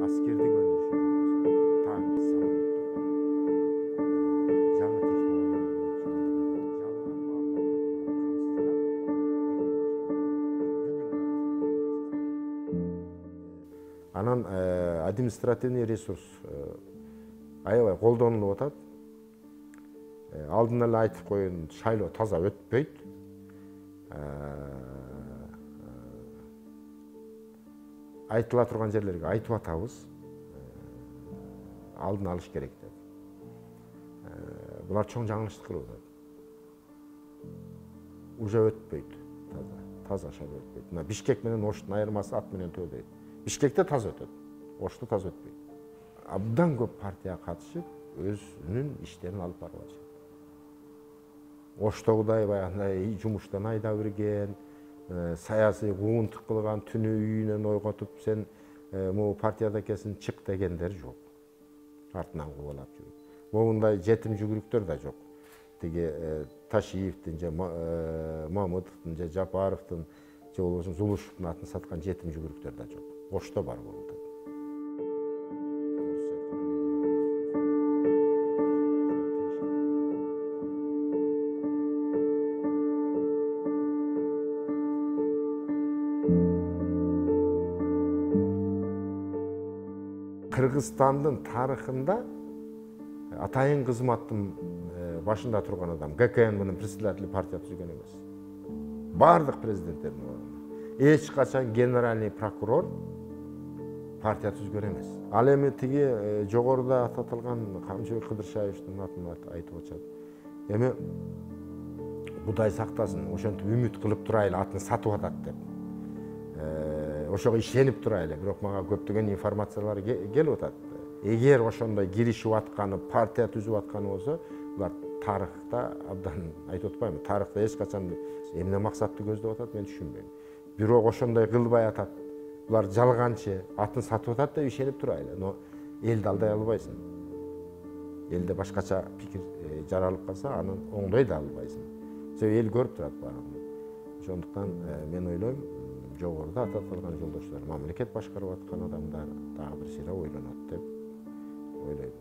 аскердик өндүрүшү танк, самолет. Жаңы технологиялар. Анан административный ресурс аябай колдонулуп атат. Алдын эле айтып коеюн, шайлоо таза өтпөйт. Айтыла турган жерлерге айтып атабыз. Алдын алыш керек деп. Булар чоң жаңылыштык кылып атат. Уже өтпөйт таза шайлоо өтпөйт. Мына Бишкек менен Оштун айырмасы ат менен төө дейт. Бишкекте таза өтөт, Ошто таза өтпөйт. Абдан көп партия катышып, өзүнүн иштерин алып барып атышат. Оштогудай баягындай жумуштан айдап берген, саясий куугунтук кылган, түнү үйүнөн ойготуп, сен могу партияда экенсиң чык дегендер жок. Артынан кубалап жүрүп. Могундай жетим жүгүрүктөр да жок. Тиги Ташиевдин же Мамытовдун же Жапаровдун же болбосо Зулушевдун атын саткан жетим жүгүрүктөр да жок. Ошто бар болду. Кыргызстандын тарыхында атайын кызматтын башында турган адам ГКН менен председатель партия түзгөн эмес. Бардык президенттердин ордуна. Эч качан генеральный прокурор партия түзгөн эмес. Ал эми тиги жогоруда аталган Камчыбек Кыдыршаевдин атын айтып атышат. Эми Кудай сактасын, ошентип үмүт кылып турайлы, атын сатып атат деп. Ошого ишенип турайлы, бирок мага көптөгөн информациялар келип атат. Эгер ошондой киришип атканы, партия түзүп атканы болсо, булар тарыхта абдан айтып атпаймынбы, тарыхта эч качан эмне максатты көздөп атат, мен түшүнбөйм. Бирок ошондой кылбай атат. Булар жалганчы, атын сатып атат деп ишенип турайлы, но элди алдай албайсың. Элде башкача пикир жаралып калса, аны оңдой да албайсың. Себеби эл көрүп турат баарын. Ошондуктан мен ойлойм, жогоруда аталган жолдоштор, мамлекет башкарып аткан адамдар дагы бир сыйра ойлонот деп ойлойм.